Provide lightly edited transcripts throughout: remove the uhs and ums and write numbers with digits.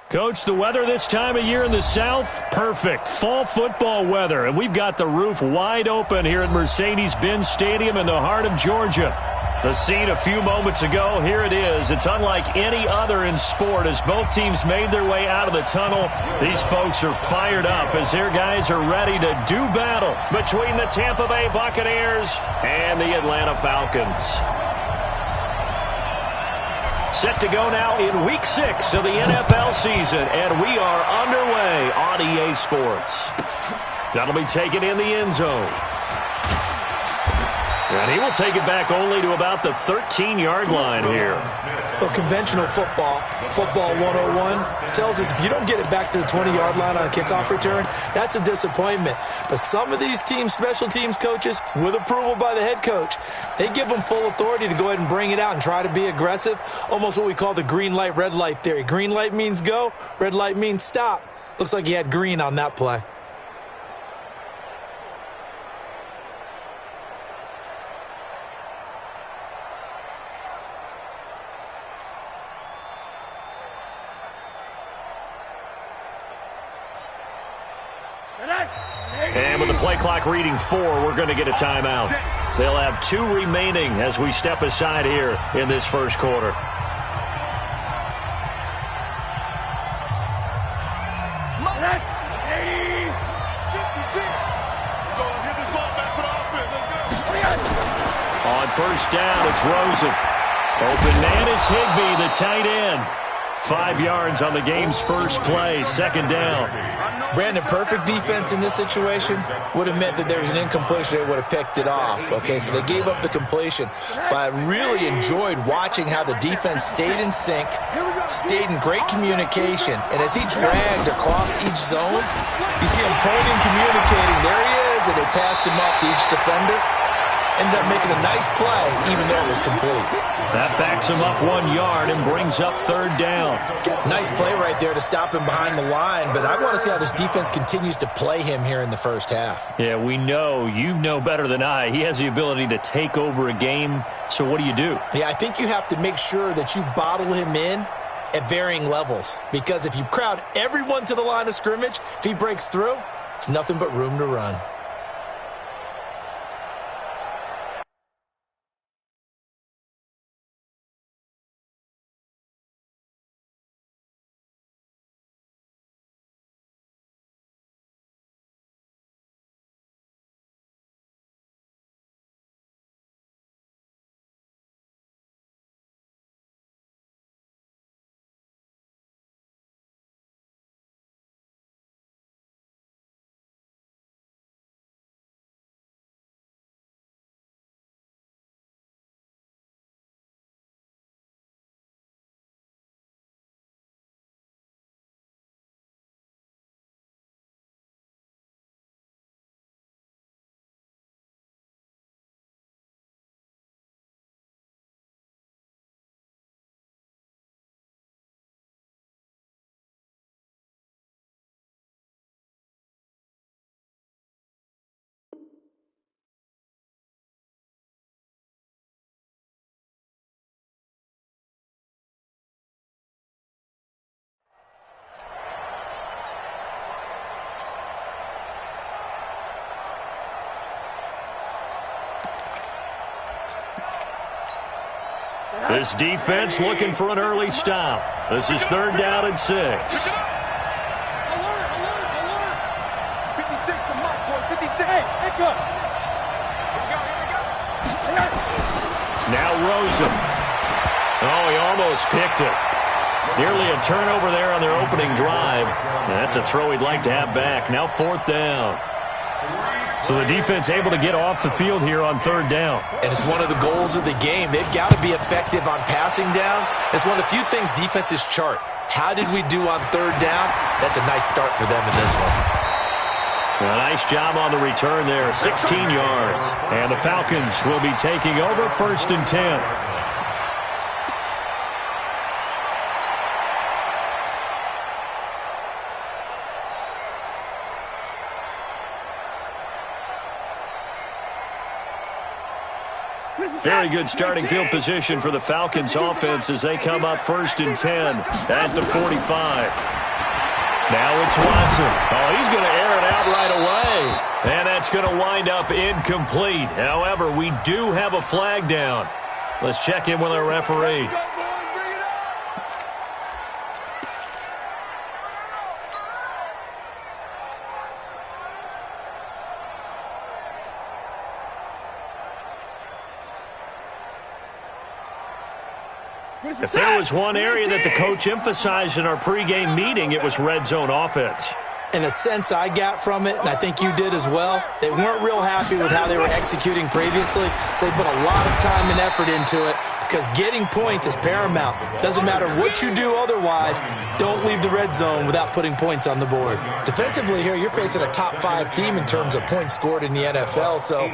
Coach, the weather this time of year in the South, perfect. Fall football weather, and we've got the roof wide open here at Mercedes-Benz Stadium in the heart of Georgia. The scene a few moments ago, here it is. It's unlike any other in sport as both teams made their way out of the tunnel. These folks are fired up as their guys are ready to do battle between the Tampa Bay Buccaneers and the Atlanta Falcons. Set to go now in Week 6 of the NFL season, and we are underway on EA Sports. That'll be taken in the end zone. And he will take it back only to about the 13-yard line here. Well, conventional football 101, tells us if you don't get it back to the 20-yard line on a kickoff return, that's a disappointment. But some of these teams, special teams coaches, with approval by the head coach, they give them full authority to go ahead and bring it out and try to be aggressive, almost what we call the green light, red light theory. Green light means go, red light means stop. Looks like he had green on that play. And with the play clock reading 4, we're going to get a timeout. They'll have 2 remaining as we step aside here in this first quarter. On first down, it's Rosen. Open man is Higbee, the tight end. 5 yards on the game's first play, second down. Brandon, perfect defense in this situation would have meant that there was an incompletion. They would have picked it off. Okay, so they gave up the completion. But I really enjoyed watching how the defense stayed in sync, stayed in great communication. And as he dragged across each zone, you see him pointing, communicating. There he is, and they passed him up to each defender. Ended up making a nice play, even though it was complete. That backs him up 1 yard and brings up third down. Nice play right there to stop him behind the line, but I want to see how this defense continues to play him here in the first half. Yeah, we know, you know better than I, he has the ability to take over a game, so what do you do? Yeah, I think you have to make sure that you bottle him in at varying levels, because if you crowd everyone to the line of scrimmage, if he breaks through, it's nothing but room to run. This defense looking for an early stop. This is third down and 6. Alert, alert, alert. 56 to Mike, boys. 56. Hey, good. Here we go. Now Rosen. Oh, he almost picked it. Nearly a turnover there on their opening drive. And that's a throw he'd like to have back. Now fourth down. So the defense able to get off the field here on third down. And it's one of the goals of the game. They've got to be effective on passing downs. It's one of the few things defenses chart. How did we do on third down? That's a nice start for them in this one. A nice job on the return there, 16 yards. And the Falcons will be taking over first and 10. Very good starting field position for the Falcons offense as they come up 1st and 10 at the 45. Now it's Watson. Oh, he's going to air it out right away. And that's going to wind up incomplete. However, we do have a flag down. Let's check in with our referee. If there was one area that the coach emphasized in our pregame meeting, it was red zone offense. In a sense I got from it, and I think you did as well, they weren't real happy with how they were executing previously, so they put a lot of time and effort into it because getting points is paramount. Doesn't matter what you do otherwise, don't leave the red zone without putting points on the board. Defensively here, you're facing a top 5 team in terms of points scored in the NFL, so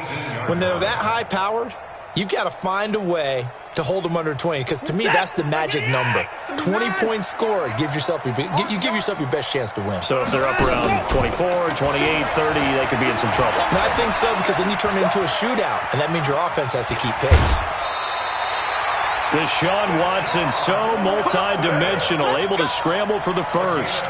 when they're that high-powered, you've got to find a way to hold them under 20, because to me that's the magic number. 20-point score, you give yourself your best chance to win. So if they're up around 24, 28, 30, they could be in some trouble. I think so, because then you turn it into a shootout, and that means your offense has to keep pace. Deshaun Watson, so multi-dimensional, able to scramble for the first.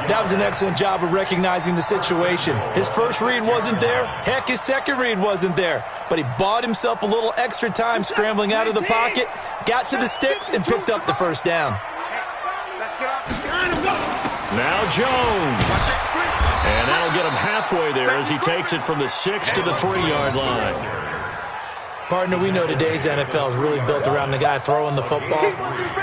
That was an excellent job of recognizing the situation. His first read wasn't there. Heck, his second read wasn't there. But he bought himself a little extra time scrambling out of the pocket, got to the sticks, and picked up the first down. Now Jones. And that'll get him halfway there as he takes it from the 6 to the 3-yard line. Partner, we know today's NFL is really built around the guy throwing the football.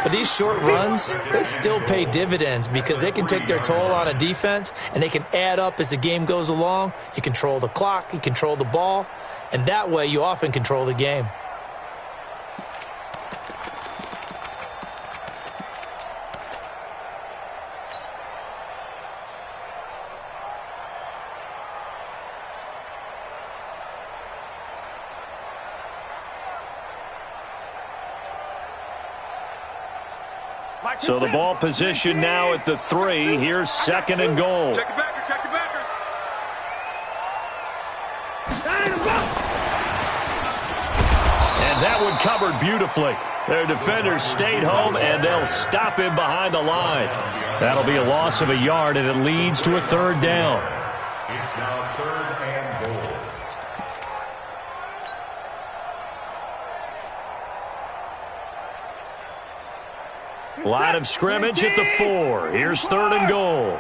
But these short runs, they still pay dividends because they can take their toll on a defense, and they can add up as the game goes along. You control the clock, you control the ball, and that way you often control the game. So the ball position now at the 3. Here's 2nd and goal. Check it back, check it back. And that one covered beautifully. Their defenders stayed home, and they'll stop him behind the line. That'll be a loss of a yard, and it leads to a 3rd down. It's now 3rd and goal. Line of scrimmage at the 4. Here's 3rd and goal.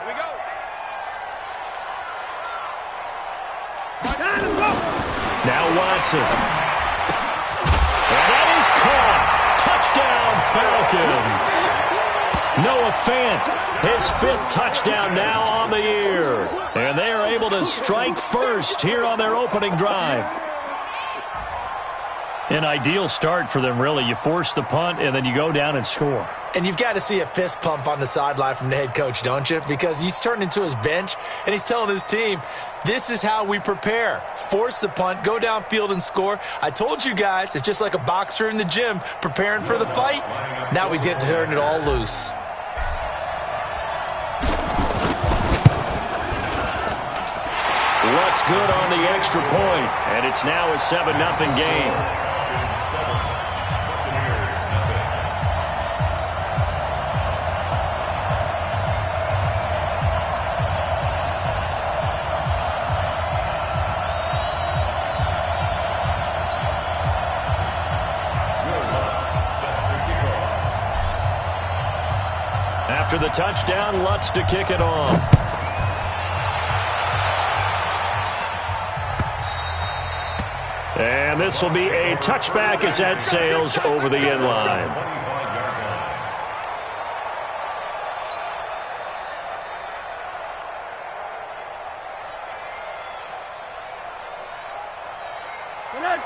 Now Watson. And that is caught. Touchdown, Falcons. Noah Fant, his 5th touchdown now on the year. And they are able to strike first here on their opening drive. An ideal start for them, really. You force the punt, and then you go down and score. And you've got to see a fist pump on the sideline from the head coach, don't you? Because he's turned into his bench, and he's telling his team, this is how we prepare. Force the punt, go downfield and score. I told you guys, it's just like a boxer in the gym preparing for the fight. Now we get to turn it all loose. What's good on the extra point, and it's now a 7-0 game. After the touchdown, Lutz to kick it off. And this will be a touchback as that sails over the end line.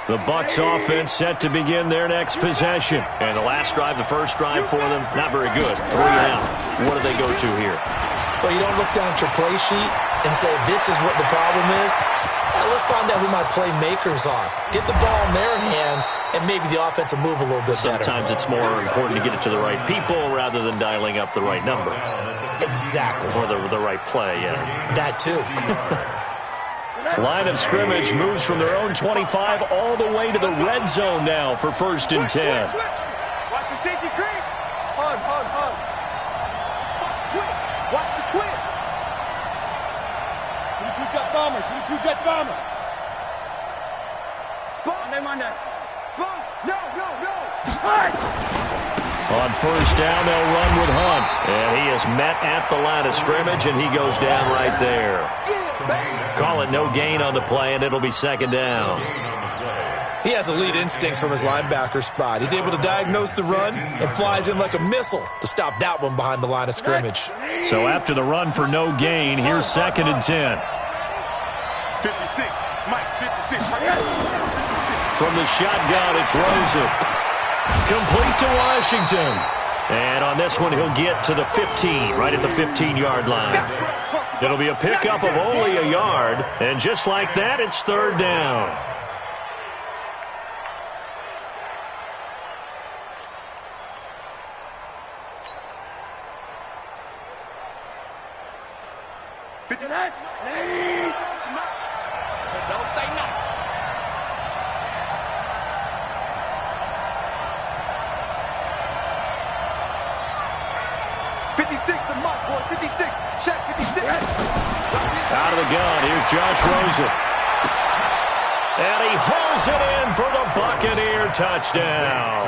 The Bucs offense set to begin their next possession. And the last drive, the first drive for them, not very good. 3 out. What do they go to here? Well, you don't look down at your play sheet and say, this is what the problem is. Let's find out who my playmakers are. Get the ball in their hands, and maybe the offense will move a little bit better. Sometimes it's more important to get it to the right people rather than dialing up the right number. Exactly. Or the right play, yeah. That too. Line of scrimmage moves from their own 25 all the way to the red zone now for 1st and 10. Watch the safety creep. Hug. Watch the twins. 22 jet bomber. Spawn. Monday. Spawn. No. On 1st down, they'll run with Hunt. And he is met at the line of scrimmage, and he goes down right there. Call it no gain on the play, and it'll be 2nd down. He has elite instincts from his linebacker spot. He's able to diagnose the run and flies in like a missile to stop that one behind the line of scrimmage. So after the run for no gain, here's 2nd and 10. 56. Mike, 56. From the shotgun, it's Rosen. Complete to Washington. And on this one, he'll get to the 15, right at the 15-yard line. It'll be a pickup of only a yard. And just like that, it's 3rd down. Don't say nothing. 56, the mark, boys. 56. Check 56. Out of the gun, here's Josh Rosen. And he hauls it in for the Buccaneer touchdown.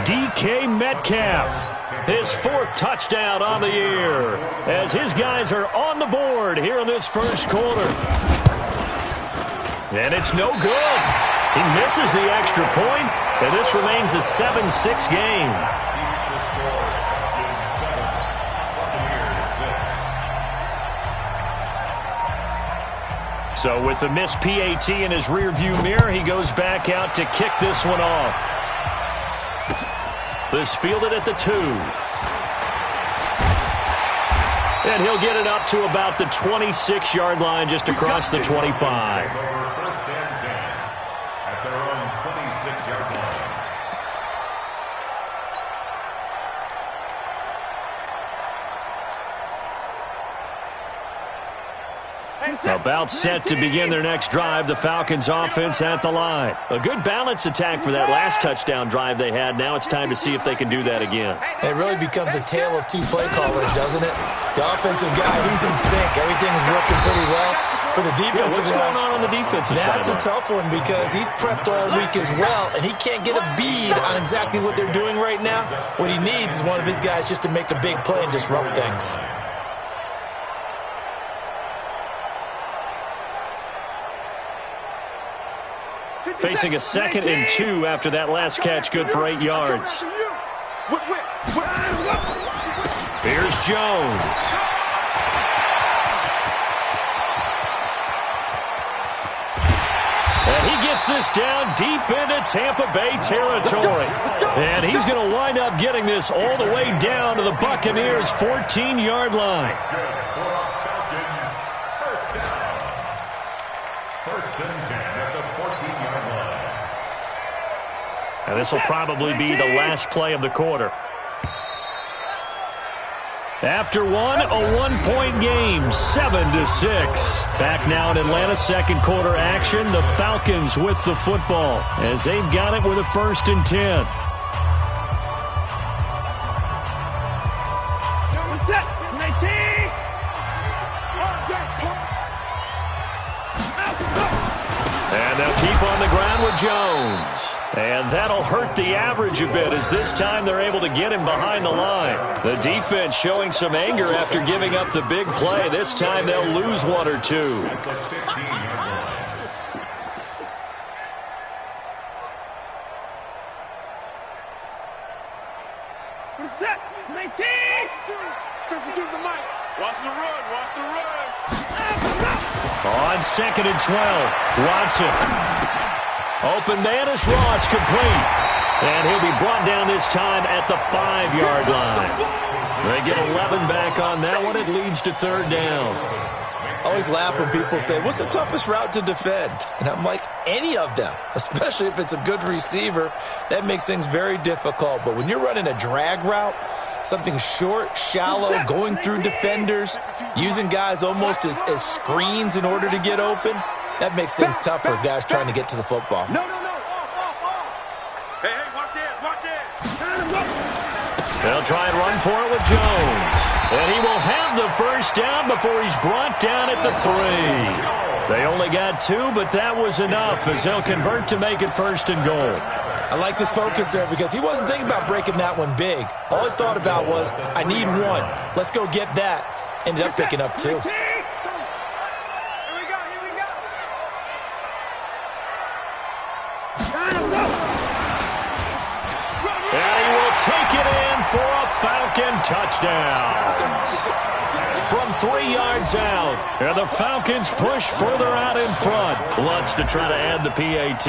DK Metcalf. His 4th touchdown on the year as his guys are on the board here in this 1st quarter. And it's no good. He misses the extra point, and this remains a 7-6 game. So with the missed PAT in his rearview mirror, he goes back out to kick this one off. This fielded at the 2. And he'll get it up to about the 26-yard line just across the 25. 1st and 10 at their own 26-yard line. About set to begin their next drive, the Falcons offense at the line. A good balanced attack for that last touchdown drive they had. Now it's time to see if they can do that again. It really becomes a tale of 2 play callers, doesn't it? The offensive guy, he's in sync. Everything's working pretty well. For the defensive what's going on the defensive side? That's a tough one because he's prepped all week as well, and he can't get a bead on exactly what they're doing right now. What he needs is one of his guys just to make a big play and disrupt things. Facing a 2nd and 2 after that last catch, good for 8 yards. Here's Jones. And he gets this down deep into Tampa Bay territory. And he's going to wind up getting this all the way down to the Buccaneers' 14-yard line. First and 10 at the 14-yard line. And this will probably be the last play of the quarter. After one, a one-point game, 7-6. Back now in Atlanta, 2nd quarter action. The Falcons with the football as they've got it with a 1st and 10. And they'll keep on the ground with Jones. And that'll hurt the average a bit as this time they're able to get him behind the line. The defense showing some anger after giving up the big play. This time they'll lose 1 or 2. At the 15-yard line. What's that? 19! Choose the mic. Watch the run. Watch the run. On 2nd and 12, Watson. Open man is Ross, complete. And he'll be brought down this time at the 5-yard line. They get 11 back on that one. It leads to 3rd down. I always laugh when people say, what's the toughest route to defend? And I'm like, any of them, especially if it's a good receiver. That makes things very difficult. But when you're running a drag route, Something short, shallow, going through defenders, using guys almost as screens in order to get open. That makes things tough for guys trying to get to the football. No. Hey, watch it. They'll try and run for it with Jones. And he will have the first down before he's brought down at the 3. They only got 2, but that was enough as they'll convert to make it 1st and goal. I like this focus there because he wasn't thinking about breaking that one big. All he thought about was, I need 1. Let's go get that. Ended up picking up 2. Here we go. And he will take it in for a Falcon touchdown. From 3 yards out. And the Falcons push further out in front. Lutz to try to add the PAT.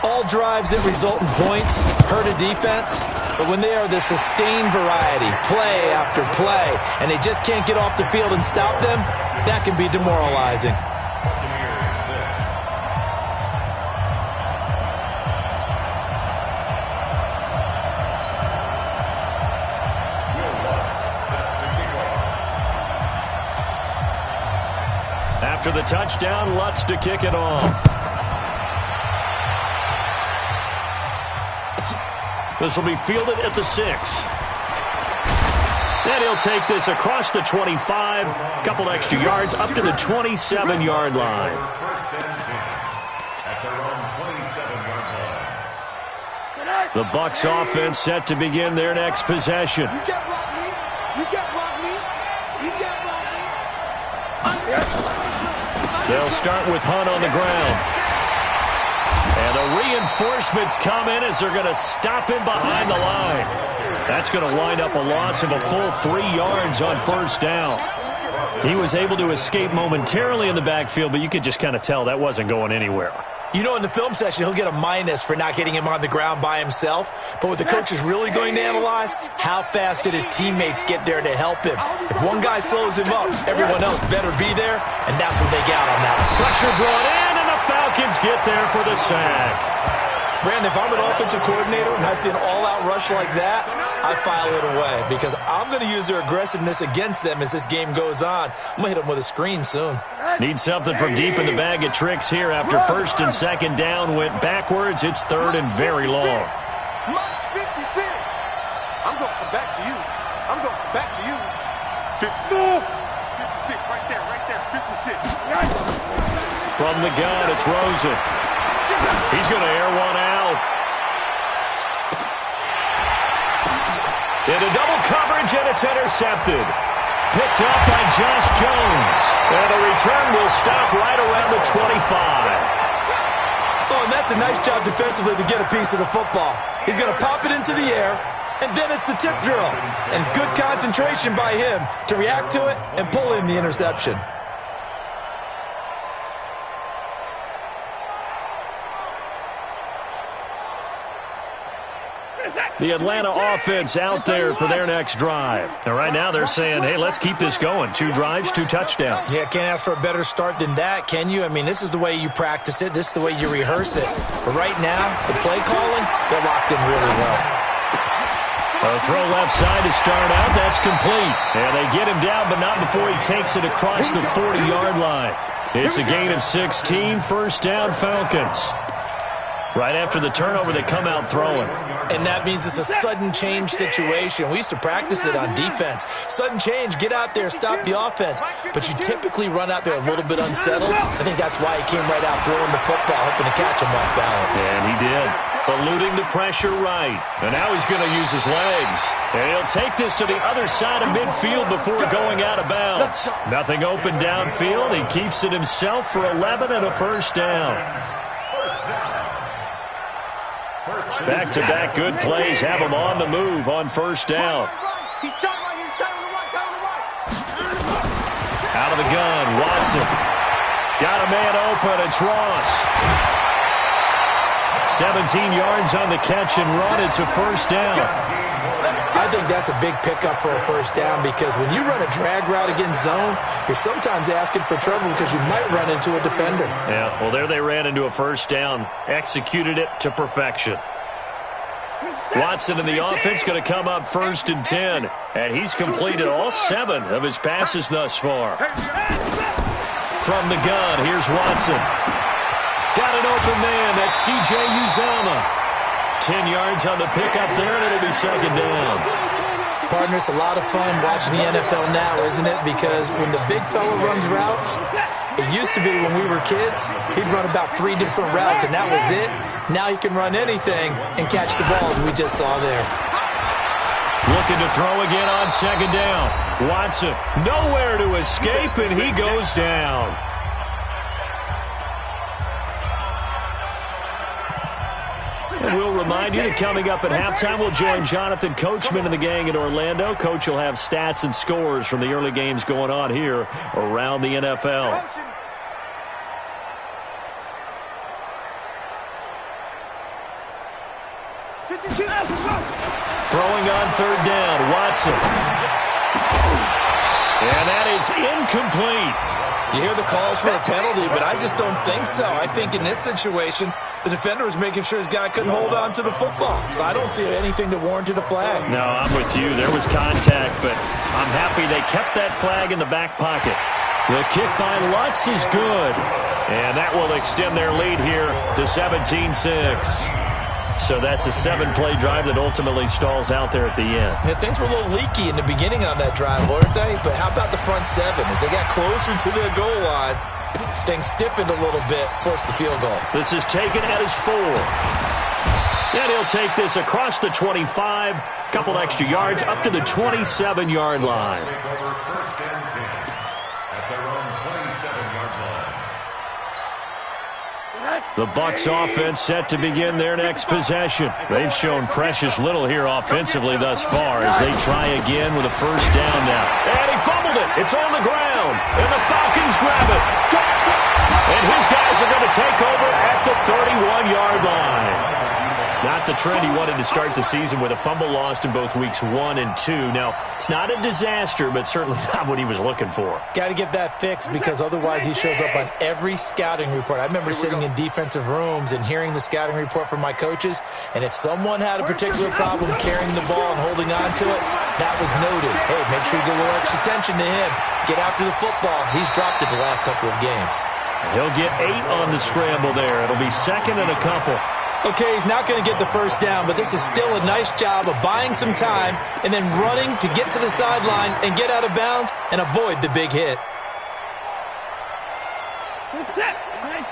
All drives that result in points hurt a defense, but when they are the sustained variety, play after play, and they just can't get off the field and stop them, that can be demoralizing. After the touchdown, Lutz to kick it off. This will be fielded at the 6. And he'll take this across the 25, a couple extra yards up to the 27-yard line. The Bucs offense set to begin their next possession. You can't block me. They'll start with Hunt on the ground. And the reinforcements come in as they're going to stop him behind the line. That's going to wind up a loss of a full 3 yards on 1st down. He was able to escape momentarily in the backfield, but you could just kind of tell that wasn't going anywhere. You know, in the film session, he'll get a minus for not getting him on the ground by himself. But what the coach is really going to analyze, how fast did his teammates get there to help him? If one guy slows him up, everyone else better be there, and that's what they got on that. Pressure brought in, and the Falcons get there for the sack. Brandon, if I'm an offensive coordinator and I see an all-out rush like that, I file it away because I'm going to use their aggressiveness against them as this game goes on. I'm going to hit them with a screen soon. Need something from deep in the bag of tricks here after 1st and 2nd down went backwards. It's 3rd and very long. Much 56. I'm going to come back to you. 56, right there, 56. From the gun, it's Rosen. He's going to air one out. Into double coverage, and it's intercepted. Picked up by Josh Jones. And the return will stop right around the 25. Oh, and that's a nice job defensively to get a piece of the football. He's going to pop it into the air, and then it's the tip drill. And good concentration by him to react to it and pull in the interception. The Atlanta offense out there for their next drive. And right now they're saying, hey, let's keep this going. 2 drives, 2 touchdowns. Yeah, can't ask for a better start than that, can you? I mean, this is the way you practice it. This is the way you rehearse it. But right now, the play calling, they're locked in really well. A throw left side to start out. That's complete. And they get him down, but not before he takes it across the 40-yard line. It's a gain of 16, 1st down Falcons. Right after the turnover, they come out throwing. And that means it's a sudden change situation. We used to practice it on defense. Sudden change, get out there, stop the offense. But you typically run out there a little bit unsettled. I think that's why he came right out throwing the football, hoping to catch him off balance. And he did. Eluding the pressure right. And now he's going to use his legs. And he'll take this to the other side of midfield before going out of bounds. Nothing open downfield. He keeps it himself for 11 and a 1st down. Back-to-back good plays have him on the move on 1st down. Out of the gun, Watson. Got a man open, it's Ross. 17 yards on the catch and run, it's a 1st down. I think that's a big pickup for a 1st down because when you run a drag route against zone, you're sometimes asking for trouble because you might run into a defender. Yeah, well, there they ran into a 1st down, executed it to perfection. Watson in the offense going to come up 1st and 10. And he's completed all 7 of his passes thus far. From the gun, here's Watson. Got an open man. That's C.J. Uzomah. 10 yards on the pickup there, and it'll be 2nd down. Partner, it's a lot of fun watching the NFL now, isn't it? Because when the big fella runs routes, it used to be when we were kids, he'd run about 3 different routes, and that was it. Now he can run anything and catch the balls we just saw there. Looking to throw again on 2nd down. Watson, nowhere to escape, and he goes down. And we'll remind you that coming up at halftime, we'll join Jonathan Coachman and the gang in Orlando. Coach will have stats and scores from the early games going on here around the NFL. Throwing on 3rd down, Watson. And that is incomplete. You hear the calls for a penalty, but I just don't think so. I think in this situation, the defender was making sure his guy couldn't hold on to the football. So I don't see anything that warranted a flag. No, I'm with you. There was contact, but I'm happy they kept that flag in the back pocket. The kick by Lutz is good. And that will extend their lead here to 17-6. So that's a 7-play drive that ultimately stalls out there at the end. Yeah, things were a little leaky in the beginning on that drive, weren't they? But how about the front 7? As they got closer to the goal line, things stiffened a little bit, forced the field goal. This is taken at his 4. And he'll take this across the 25, couple extra yards, up to the 27-yard line. The Bucs offense set to begin their next possession. They've shown precious little here offensively thus far as they try again with a 1st down now. And he fumbled it. It's on the ground. And the Falcons grab it. And his guys are going to take over at the 31-yard line. Not the trend he wanted to start the season with a fumble lost in both weeks 1 and 2. Now, it's not a disaster, but certainly not what he was looking for. Got to get that fixed because otherwise he shows up on every scouting report. I remember sitting in defensive rooms and hearing the scouting report from my coaches, and if someone had a particular problem carrying the ball and holding on to it, that was noted. Hey, make sure you get a little extra attention to him. Get after the football. He's dropped it the last couple of games. He'll get 8 on the scramble there. It'll be 2nd and a couple. Okay, he's not going to get the 1st down, but this is still a nice job of buying some time and then running to get to the sideline and get out of bounds and avoid the big hit. Set. 19.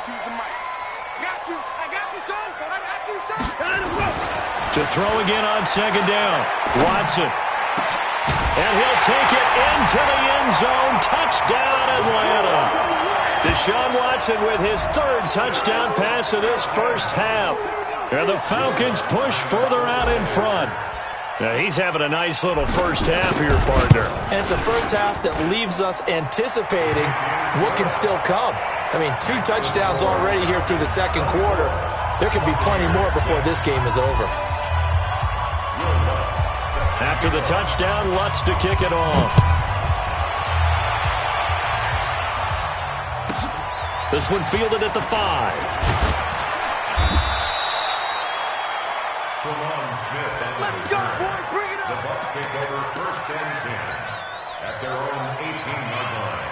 Choose the mic. Got you. I got you, son. I got you, son. To throw again on 2nd down. Watson. And he'll take it into the end zone. Touchdown, Atlanta. Deshaun Watson with his 3rd touchdown pass of this first half. And the Falcons push further out in front. Now he's having a nice little first half here, partner. And it's a first half that leaves us anticipating what can still come. I mean, 2 touchdowns already here through the 2nd quarter. There could be plenty more before this game is over. After the touchdown, Lutz to kick it off. This one fielded at the 5. Let's go, boy. Bring it up. The Bucs take over 1st and 10 at their own 18-yard line.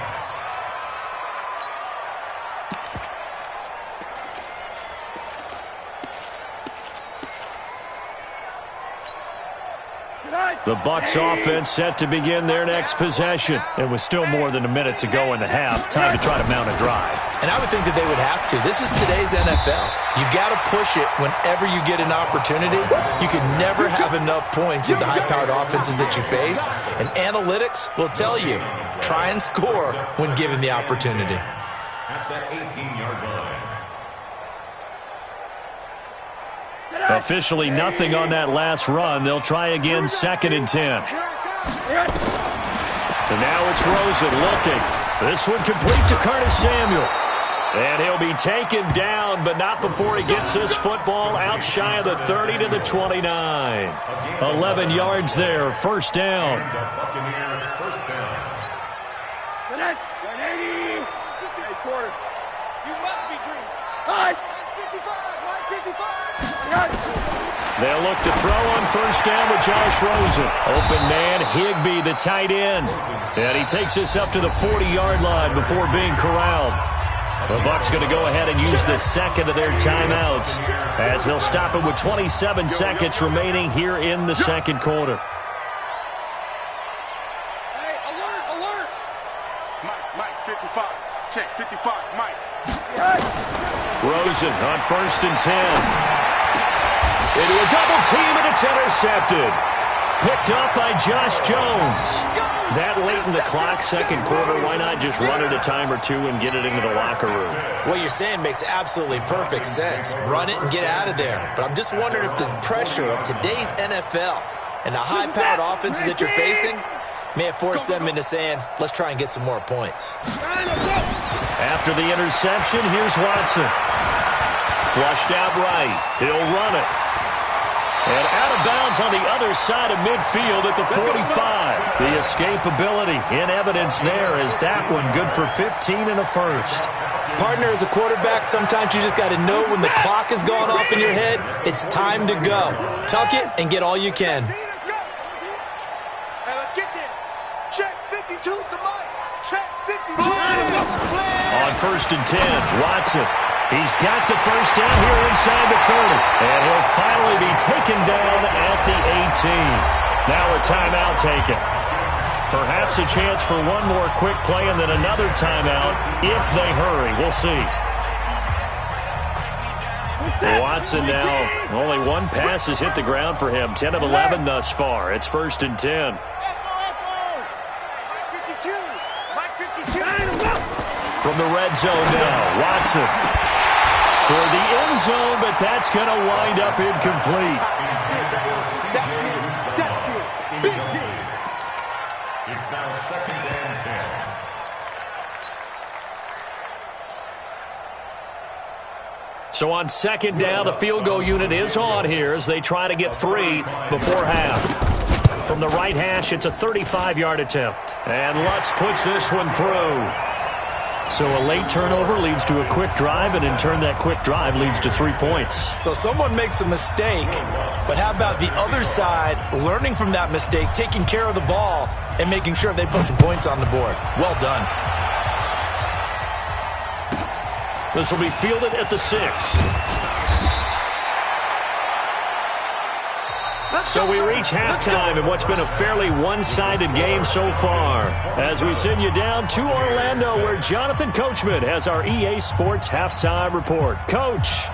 The Bucs offense set to begin their next possession. And with still more than a minute to go in the half, time to try to mount a drive. And I would think that they would have to. This is today's NFL. You got to push it whenever you get an opportunity. You can never have enough points with the high-powered offenses that you face. And analytics will tell you, try and score when given the opportunity. At the 18-yard line. Officially nothing on that last run. They'll try again 2nd and 10. And now it's Rosen looking. This one complete to Curtis Samuel. And he'll be taken down, but not before he gets this football out shy of the 30 to the 29. 11 yards there, 1st down. Buccaneers first down. 180. Quarter. You must be dreaming. 55. They'll look to throw on first down with Josh Rosen. Open man, Higbee, the tight end. And he takes us up to the 40-yard line before being corralled. The Bucs going to go ahead and use the second of their timeouts as they'll stop it with 27 seconds remaining here in the second quarter. Hey, alert! Mike, 55. Check, 55, Mike. Rosen on first and 10. Into a double team, and it's intercepted. Picked up by Josh Jones. That late in the clock, second quarter, why not just run it a time or two and get it into the locker room? What you're saying makes absolutely perfect sense. Run it and get out of there. But I'm just wondering if the pressure of today's NFL and the high-powered offenses that you're facing may have forced them into saying, let's try and get some more points. After the interception, here's Watson. Flushed out right. He'll run it. And out of bounds on the other side of midfield at the 45. The escapability in evidence there is that one good for 15 and a first. Partner, as a quarterback, sometimes you just got to know when the clock is going off in your head, it's time to go. Tuck it and get all you can. Let's go. Hey, let's get there. Check 52 to Mike. Check 52. On first and 10, Watson. He's got the first down here inside the 30. And he'll finally be taken down at the 18. Now a timeout taken. Perhaps a chance for one more quick play and then another timeout if they hurry. We'll see. Watson now, only one pass has hit the ground for him. 10 of 11 thus far. It's first and 10. From the red zone now, Watson. Toward the end zone, but that's going to wind up incomplete. It's now second and 10. So on second down, the field goal unit is on here as they try to get 3 before half. From the right hash, it's a 35-yard attempt. And Lutz puts this one through. So a late turnover leads to a quick drive, and in turn that quick drive leads to 3 points. So someone makes a mistake, but how about the other side learning from that mistake, taking care of the ball, and making sure they put some points on the board? Well done. This will be fielded at the 6. So we reach halftime in what's been a fairly one-sided game so far as we send you down to Orlando where Jonathan Coachman has our EA Sports halftime report. Coach.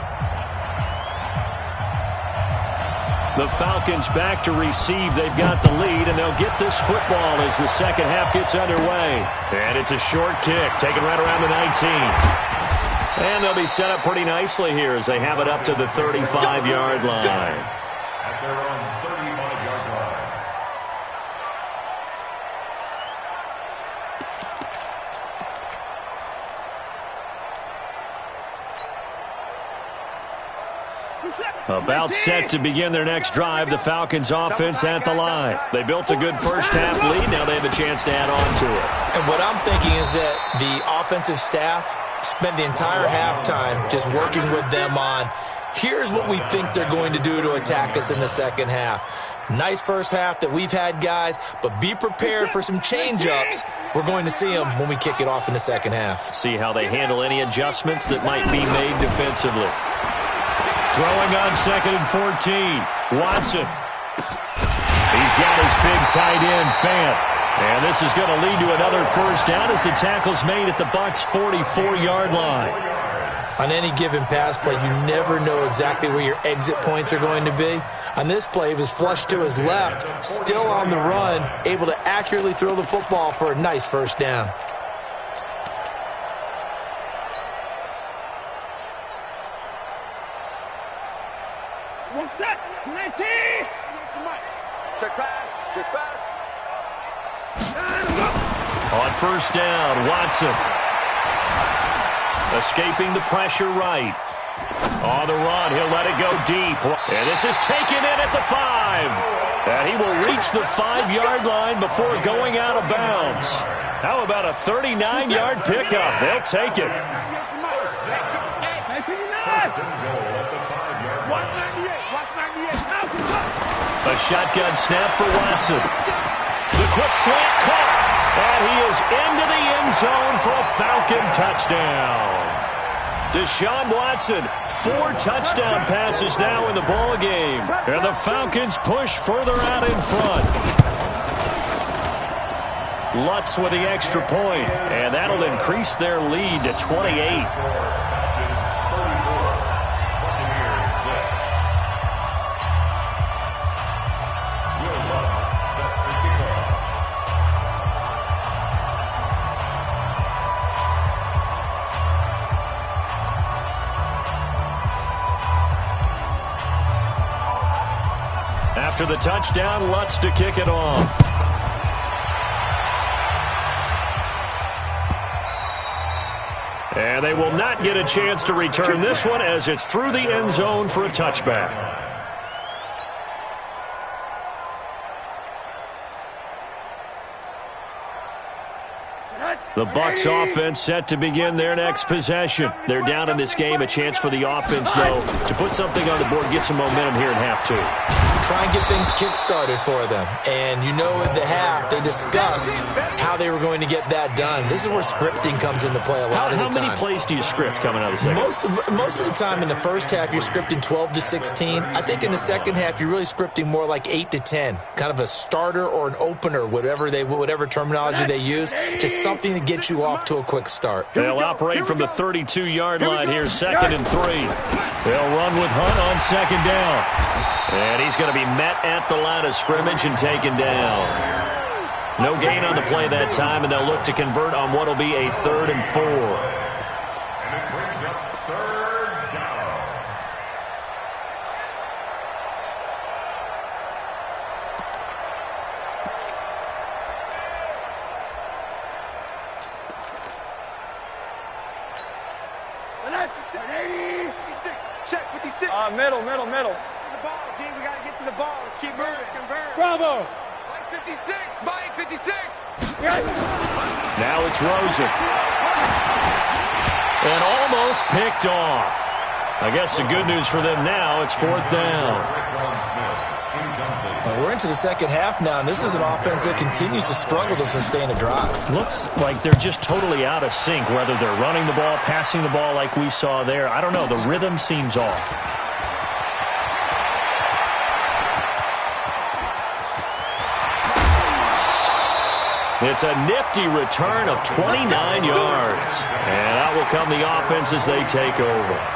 The Falcons back to receive. They've got the lead, and they'll get this football as the second half gets underway. And it's a short kick, taken right around the 19. And they'll be set up pretty nicely here as they have it up to the 35-yard line. At their own 35-yard line. About set to begin their next drive, the Falcons offense at the line. They built a good first half lead. Now they have a chance to add on to it. And what I'm thinking is that the offensive staff spent the entire halftime just working with them on, here's what we think they're going to do to attack us in the second half. Nice first half that we've had, guys, but be prepared for some change-ups. We're going to see them when we kick it off in the second half. See how they handle any adjustments that might be made defensively. Throwing on second and 14. Watson. He's got his big tight end, Fant. And this is going to lead to another first down as the tackle's made at the Bucs' 44-yard line. On any given pass play, you never know exactly where your exit points are going to be. On this play, he was flushed to his left, still on the run, able to accurately throw the football for a nice first down. One set, 19. Check pass, check pass. On first down, Watson. Escaping the pressure right. On the run, he'll let it go deep. And this is taken in at the 5. And he will reach the 5-yard line before going out of bounds. How about a 39-yard pickup? They'll take it. First and goal at the 5-yard A shotgun snap for Watson. The quick slant caught. And he is into the end zone for a Falcon touchdown. Deshaun Watson, 4 touchdown passes now in the ball game. And the Falcons push further out in front. Lutz with the extra point, and that'll increase their lead to 28. After the touchdown, Lutz to kick it off. And they will not get a chance to return this one as it's through the end zone for a touchback. The Bucs offense set to begin their next possession. They're down in this game. A chance for the offense, though, to put something on the board, get some momentum here in half 2. Try and get things kick-started for them. And you know at the half, they discussed how they were going to get that done. This is where scripting comes into play a lot of the time. How many plays do you script coming out of the second? Most of the time in the first half, you're scripting 12 to 16. I think in the second half, you're really scripting more like 8 to 10. Kind of a starter or an opener, whatever terminology they use. Just something to get you off to a quick start. They'll operate from the 32-yard line here, 2nd and 3. They'll run with Hunt on 2nd down. And he's going to be met at the line of scrimmage and taken down. No gain on the play that time, and they'll look to convert on what will be a 3rd and 4. And it brings up 3rd down. Check 56. Middle. The ball, G. We got to get to the ball. Let's keep moving. Convert. Bravo. Mike 56. Mike 56. Now it's Rosen. And almost picked off. I guess the good news for them now, it's 4th down. We're into the second half now, and this is an offense that continues to struggle to sustain a drive. Looks like they're just totally out of sync, whether they're running the ball, passing the ball like we saw there. I don't know. The rhythm seems off. It's a nifty return of 29 yards. And out will come the offense as they take over.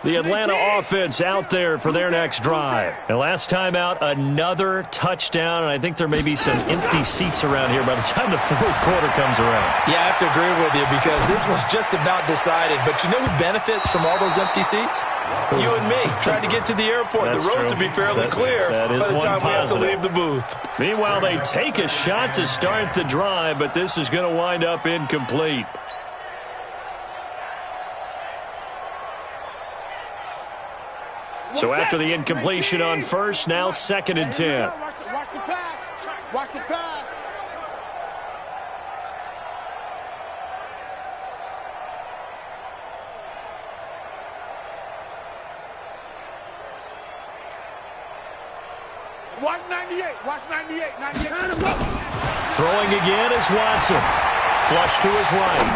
The Atlanta offense out there for their next drive. And last time out, another touchdown. And I think there may be some empty seats around here by the time the 4th quarter comes around. Yeah, I have to agree with you because this was just about decided. But you know who benefits from all those empty seats? You and me, trying to get to the airport. That's the roads true. will be fairly clear by the time we have to positive. leave the booth. Meanwhile, they take a shot to start the drive, but this is going to wind up incomplete. So after the incompletion on first, now 2nd and 10. Watch the pass. Watch the pass. Watch 98. Watch 98. 98. Throwing again is Watson. Flush to his right.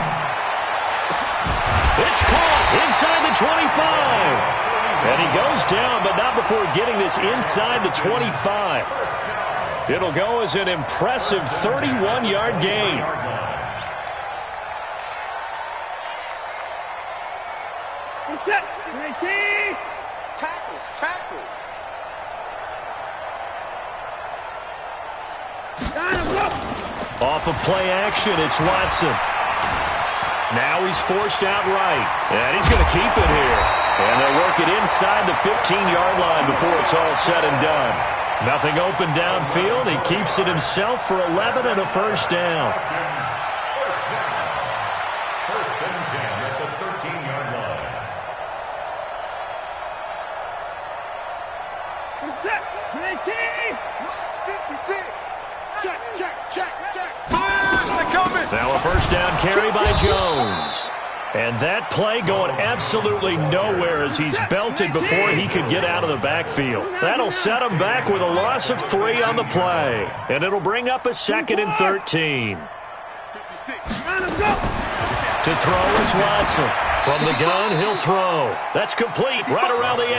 It's caught inside the 25. And he goes down, but not before getting this inside the 25. It'll go as an impressive 31-yard gain. Set. 19. Tackles. Off of play action, it's Watson. Now he's forced out right. And he's going to keep it here. And they'll work it inside the 15-yard line before it's all said and done. Nothing open downfield. He keeps it himself for 11 and a 1st down. First and 10 at the 13-yard line. Set. 19. 56. Now a first down carry by Jones. And that play going absolutely nowhere as he's belted before he could get out of the backfield. That'll set him back with a loss of 3 on the play. And it'll bring up a 2nd and 13. To throw is Watson. From the gun, he'll throw. That's complete right around the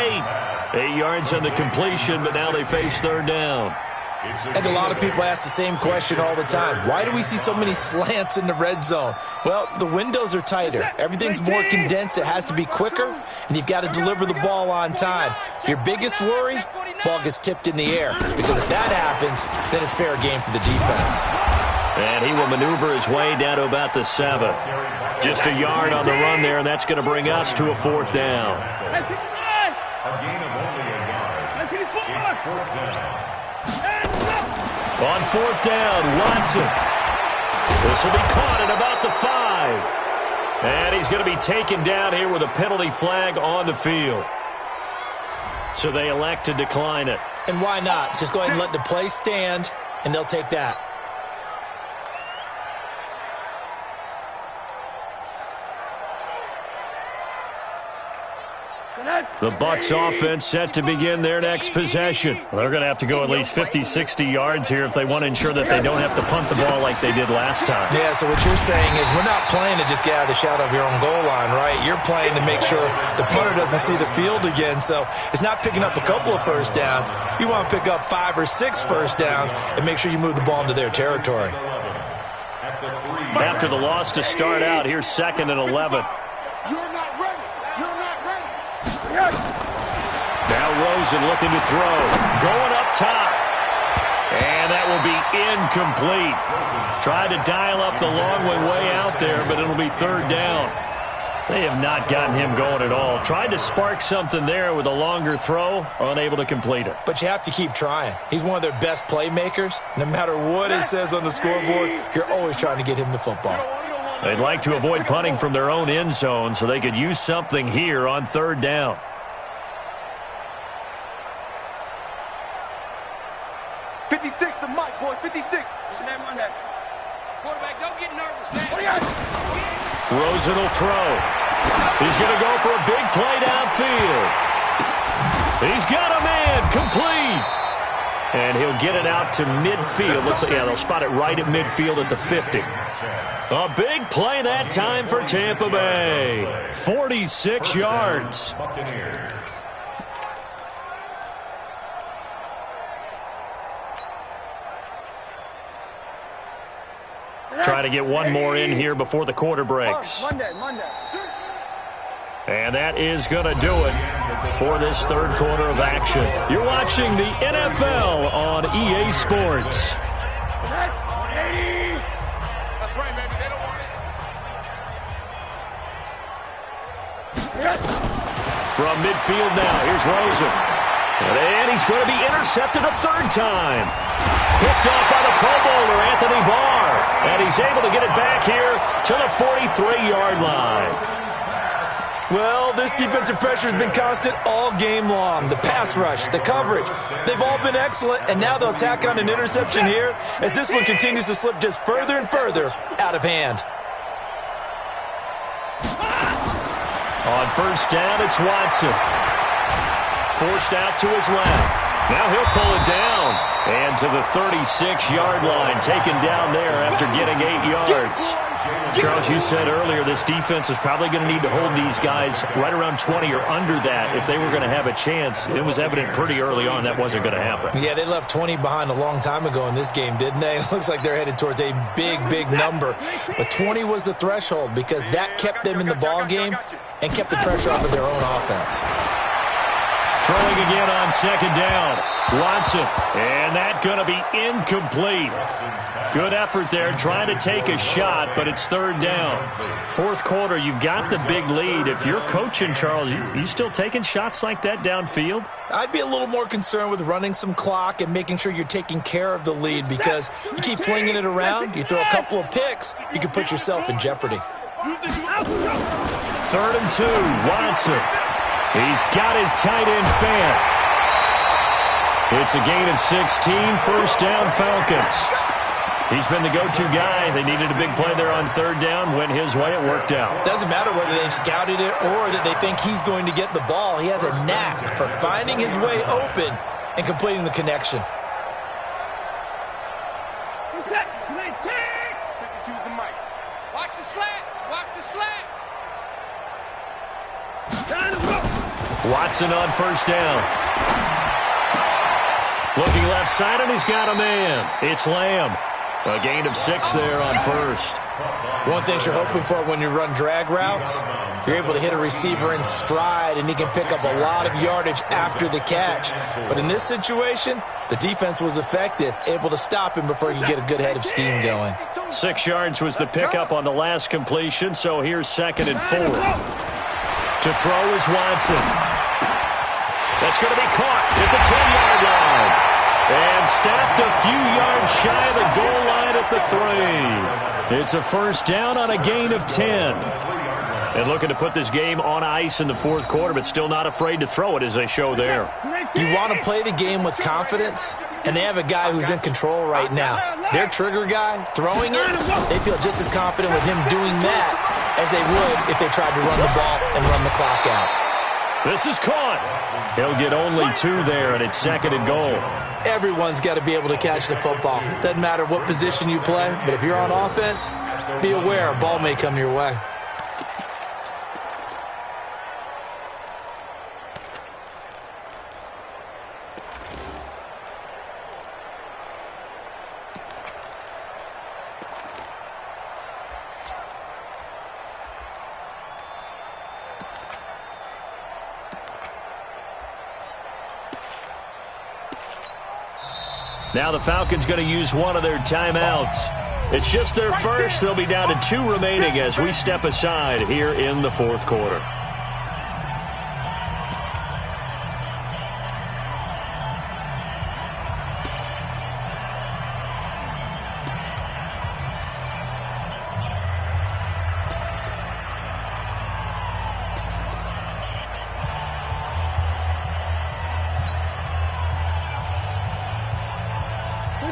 8. 8 yards on the completion, but now they face third down. I think a lot of people ask the same question all the time. Why do we see so many slants in the red zone? Well, the windows are tighter. Everything's more condensed. It has to be quicker, and you've got to deliver the ball on time. Your biggest worry, ball gets tipped in the air, because if that happens, then it's fair game for the defense. And he will maneuver his way down to about the 7. Just a yard on the run there, and that's going to bring us to a 4th down. A gain of only a yard. It's 4th down. On 4th down, Watson. This will be caught at about the 5. And he's going to be taken down here with a penalty flag on the field. So they elect to decline it. And why not? Just go ahead and let the play stand, and they'll take that. The Bucs offense set to begin their next possession. They're going to have to go at least 50, 60 yards here if they want to ensure that they don't have to punt the ball like they did last time. Yeah, so what you're saying is we're not playing to just get out of the shadow of your own goal line, right? You're playing to make sure the punter doesn't see the field again. So it's not picking up a couple of first downs. You want to pick up 5 or 6 first downs and make sure you move the ball into their territory. After the loss to start out, here's 2nd and 11. Now Rosen looking to throw. Going up top. And that will be incomplete. Tried to dial up the long way out there, but it'll be 3rd down. They have not gotten him going at all. Tried to spark something there with a longer throw. Unable to complete it. But you have to keep trying. He's one of their best playmakers. No matter what it says on the scoreboard, you're always trying to get him the football. They'd like to avoid punting from their own end zone so they could use something here on 3rd down. Rosen will throw. He's going to go for a big play downfield. He's got a man complete. And he'll get it out to midfield. Looks like, yeah, they'll spot it right at midfield at the 50. A big play that time for Tampa Bay. 46 yards. Try to get one more in here before the quarter breaks. And that is going to do it for this 3rd quarter of action. You're watching the NFL on EA Sports. That's right, baby. They don't want it. From midfield now, here's Rosen. And he's going to be intercepted a 3rd time. Picked off by the Pro Bowler, Anthony Barr. And he's able to get it back here to the 43-yard line. Well, this defensive pressure has been constant all game long. The pass rush, the coverage, they've all been excellent, and now they'll tack on an interception here as this one continues to slip just further and further out of hand. On 1st down, it's Watson. Forced out to his left. Now he'll pull it down. And to the 36-yard line, taken down there after getting 8 yards. Charles, you said earlier this defense is probably going to need to hold these guys right around 20 or under that if they were going to have a chance. It was evident pretty early on that wasn't going to happen. Yeah, they left 20 behind a long time ago in this game, didn't they? It looks like they're headed towards a big, big number. But 20 was the threshold because that kept them in the ball game and kept the pressure off of their own offense. Throwing again on 2nd down. Watson. And that going to be incomplete. Good effort there trying to take a shot, but it's 3rd down. 4th quarter, you've got the big lead. If you're coaching, Charles, you still taking shots like that downfield? I'd be a little more concerned with running some clock and making sure you're taking care of the lead because you keep flinging it around, you throw a couple of picks, you can put yourself in jeopardy. 3rd and 2, Watson. He's got his tight end fan. It's a gain of 16, 1st down Falcons. He's been the go-to guy. They needed a big play there on third down. Went his way. It worked out. Doesn't matter whether they've scouted it or that they think he's going to get the ball. He has a knack for finding his way open and completing the connection. Choose the mic. Watch the slants. Watch the slants. Watson on first down. Looking left side, and he's got a man. It's Lamb. A gain of 6 there on first. One thing you're hoping for when you run drag routes, you're able to hit a receiver in stride, and he can pick up a lot of yardage after the catch. But in this situation, the defense was effective, able to stop him before he could get a good head of steam going. 6 yards was the pickup on the last completion, so here's 2nd and 4. To throw is Watson. That's going to be caught at the 10-yard line. And stopped a few yards shy of the goal line at the 3. It's a first down on a gain of 10. And looking to put this game on ice in the fourth quarter, but still not afraid to throw it as they show there. You want to play the game with confidence, and they have a guy who's in control right now. Their trigger guy, throwing it, they feel just as confident with him doing that as they would if they tried to run the ball and run the clock out. This is caught. He'll get only 2 there, and it's 2nd and goal. Everyone's got to be able to catch the football. Doesn't matter what position you play, but if you're on offense, be aware a ball may come your way. Now the Falcons going to use one of their timeouts. It's just their first. They'll be down to 2 remaining as we step aside here in the fourth quarter.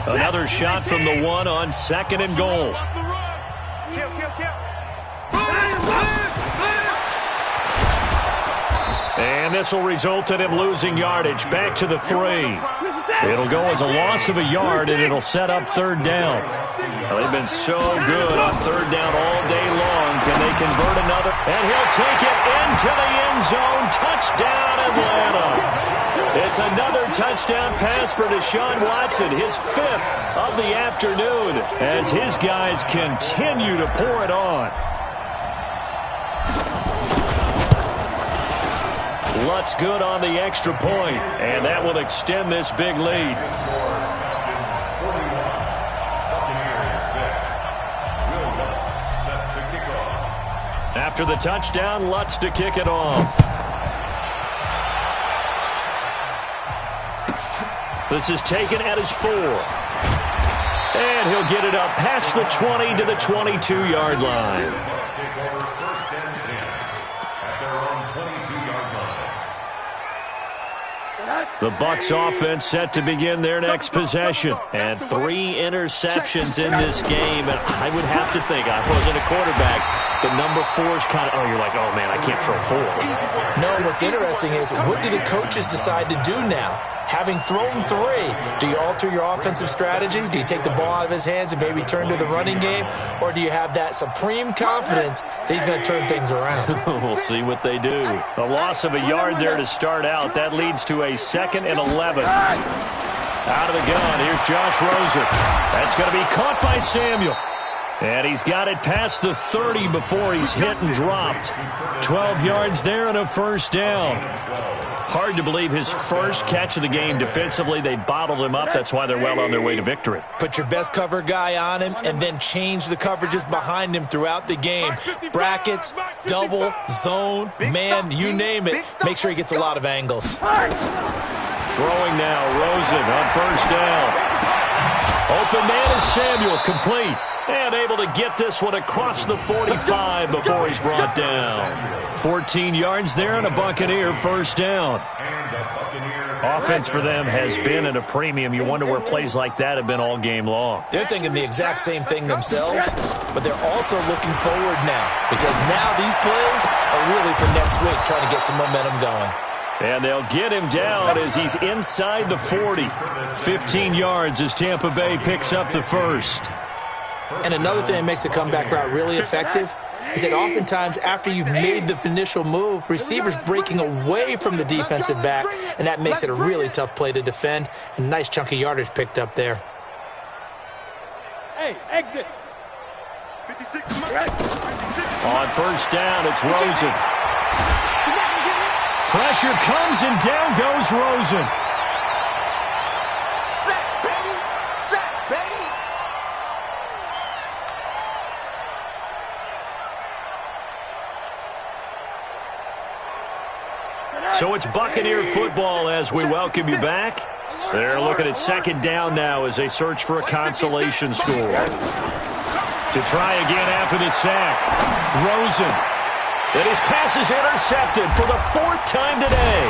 Another shot from the 1 on 2nd and goal. And this will result in him losing yardage. Back to the 3. It'll go as a loss of a yard, and it'll set up 3rd down. Well, they've been so good on 3rd down all day long. Can they convert another? And he'll take it into the end zone. Touchdown, Atlanta. It's another touchdown pass for Deshaun Watson, his 5th of the afternoon, as his guys continue to pour it on. Lutz good on the extra point, and that will extend this big lead. After the touchdown, Lutz to kick it off. This is taken at his 4. And he'll get it up past the 20 to the 22-yard line. The Bucs offense set to begin their next possession. And 3 interceptions in this game. And I would have to think, I wasn't a quarterback, but number 4 is kind of, you're like, oh, man, I can't throw 4. No, what's interesting is, what do the coaches decide to do now? Having thrown 3, do you alter your offensive strategy? Do you take the ball out of his hands and maybe turn to the running game? Or do you have that supreme confidence that he's going to turn things around? We'll see what they do. A loss of a yard there to start out. That leads to a 2nd and 11. Out of the gun, here's Josh Rosen. That's going to be caught by Samuel. And he's got it past the 30 before he's hit and dropped. 12 yards there and a first down. Hard to believe his first catch of the game defensively. They bottled him up. That's why they're well on their way to victory. Put your best cover guy on him and then change the coverages behind him throughout the game. Brackets, double, zone, man, you name it. Make sure he gets a lot of angles. Throwing now, Rosen on first down. Open man is Samuel, complete. And able to get this one across the 45 before he's brought down. 14 yards there and a Buccaneer first down. Offense for them has been at a premium. You wonder where plays like that have been all game long. They're thinking the exact same thing themselves, but they're also looking forward now because now these plays are really for next week, trying to get some momentum going. And they'll get him down as he's inside the 40. 15 yards as Tampa Bay picks up the first. And another thing that makes the comeback route really effective is that oftentimes after you've made the initial move, receivers breaking away from the defensive back, and that makes it a really tough play to defend. A nice chunk of yardage picked up there. Hey, exit. 56. On first down, it's Rosen. Pressure comes and down goes Rosen. Sack, baby. Sack, baby. So it's Buccaneer football as we welcome you back. They're looking at second down now as they search for a consolation score. To try again after the sack, Rosen. And his pass is intercepted for the fourth time today.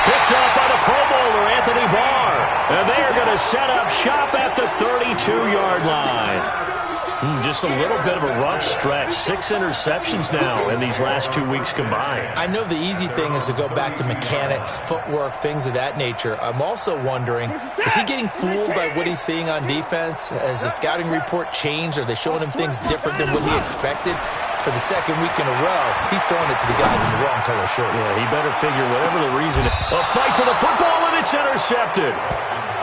Picked up by the Pro Bowler, Anthony Barr. And they are going to set up shop at the 32-yard line. Just a little bit of a rough stretch. 6 interceptions now in these last 2 weeks combined. I know the easy thing is to go back to mechanics, footwork, things of that nature. I'm also wondering, is he getting fooled by what he's seeing on defense? Has the scouting report changed? Are they showing him things different than what he expected? For the second week in a row, he's throwing it to the guys in the wrong color shirts. Yeah, he better figure whatever the reason. A fight for the football, and it's intercepted.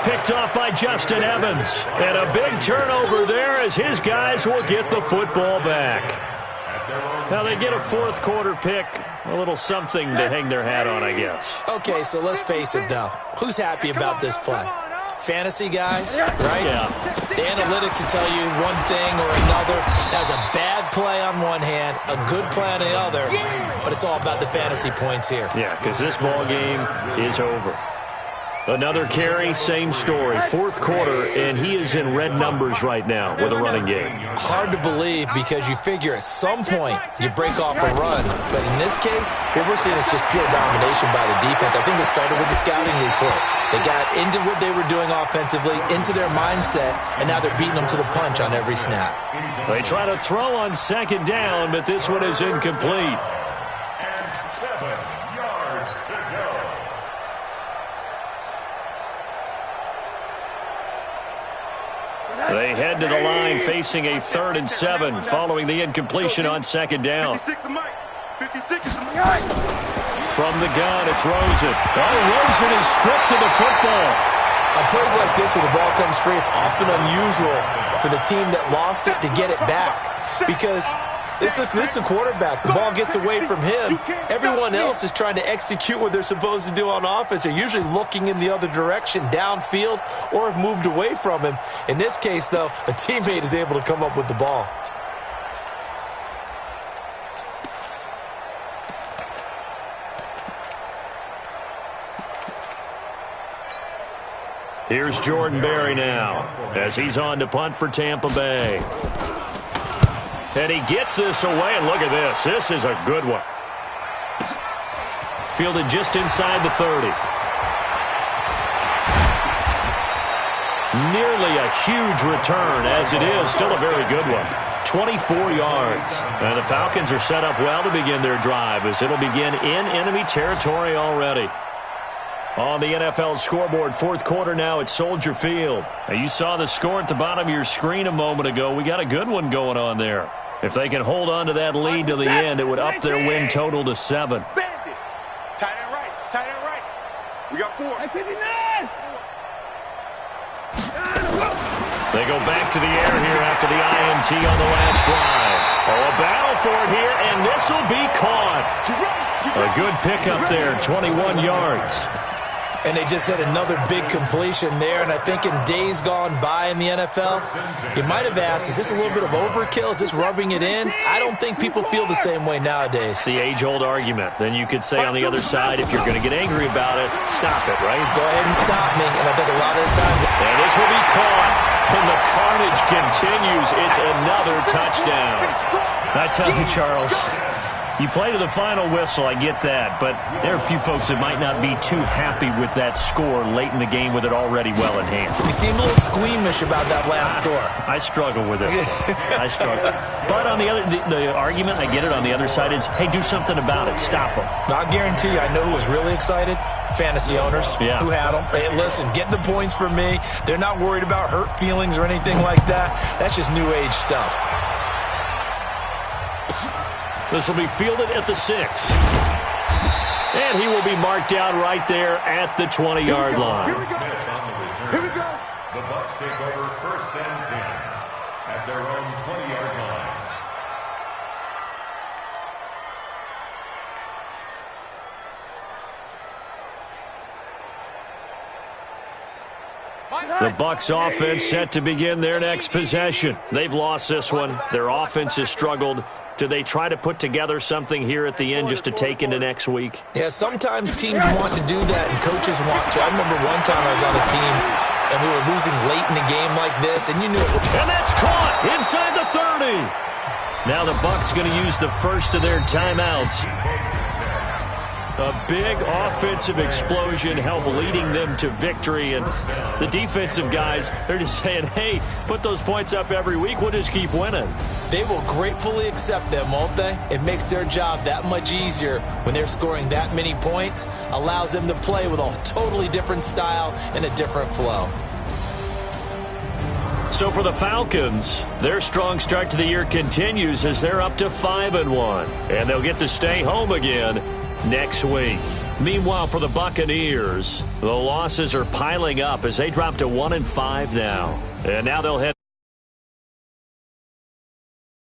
Picked off by Justin Evans. And a big turnover there as his guys will get the football back. Now they get a fourth quarter pick. A little something to hang their hat on, I guess. Okay, so let's face it, though. Who's happy about this play? Fantasy guys, right? Yeah. The analytics will tell you one thing or another. That was a bad play on one hand, a good play on the other, but it's all about the fantasy points here. Yeah, because this ball game is over. Another carry, same story. Fourth quarter, and he is in red numbers right now with a running game. Hard to believe because you figure at some point you break off a run. But in this case, what we're seeing is just pure domination by the defense. I think it started with the scouting report. They got into what they were doing offensively, into their mindset, and now they're beating them to the punch on every snap. They try to throw on second down, but this one is incomplete. And 7 yards to go. They head to the line facing a 3rd and 7 following the incompletion on second down. 56 is Mike. 56 is Mike. From the gun, it's Rosen. Oh, Rosen is stripped to the football. On plays like this where the ball comes free, it's often unusual for the team that lost it to get it back because this is the quarterback. The ball gets away from him. Everyone else is trying to execute what they're supposed to do on offense. They're usually looking in the other direction, downfield, or have moved away from him. In this case, though, a teammate is able to come up with the ball. Here's Jordan Berry now as he's on to punt for Tampa Bay. And he gets this away, and look at this. This is a good one. Fielded just inside the 30. Nearly a huge return, as it is still a very good one. 24 yards. And the Falcons are set up well to begin their drive as it'll begin in enemy territory already. On the NFL scoreboard, fourth quarter now at Soldier Field. Now you saw the score at the bottom of your screen a moment ago. We got a good one going on there. If they can hold on to that lead to the end, it would up their win total to 7. Bandit. Tight end right. Tight end right. We got 4. 59. They go back to the air here after the INT on the last drive. Oh, a battle for it here, and this will be caught. A good pickup there, 21 yards. And they just had another big completion there. And I think in days gone by in the NFL, you might have asked, is this a little bit of overkill? Is this rubbing it in? I don't think people feel the same way nowadays. It's the age-old argument. Then you could say on the other side, if you're going to get angry about it, stop it, right? Go ahead and stop me. And I think a lot of the times... And this will be caught. And the carnage continues. It's another touchdown. I tell you, Charles, You play to the final whistle, I get that, but there are a few folks that might not be too happy with that score late in the game with it already well in hand. You seem a little squeamish about that last score. I struggle with it. I struggle. But on the other, the argument, I get it, on the other side is, hey, do something about it. Stop them. I guarantee you, I know who was really excited. Fantasy owners who had them. Hey, listen, getting the points for me. They're not worried about hurt feelings or anything like that. That's just new age stuff. This will be fielded at the 6. And he will be marked down right there at the 20-yard line. Here we go. Here we go. The Bucs take over 1st and 10 at their own 20-yard line. The Bucs offense set to begin their next possession. They've lost this one. Their offense has struggled. Do they try to put together something here at the end just to take into next week? Yeah, sometimes teams want to do that and coaches want to. I remember one time I was on a team and we were losing late in the game like this, and you knew it would. And that's caught inside the 30. Now the Bucs going to use the first of their timeouts. A big offensive explosion helped leading them to victory. And the defensive guys, they're just saying, hey, put those points up every week. We'll just keep winning. They will gratefully accept them, won't they? It makes their job that much easier when they're scoring that many points. Allows them to play with a totally different style and a different flow. So for the Falcons, their strong start to the year continues as they're up to 5-1. And they'll get to stay home again next week. Meanwhile, for the Buccaneers, the losses are piling up as they drop to 1-5 now. And now they'll head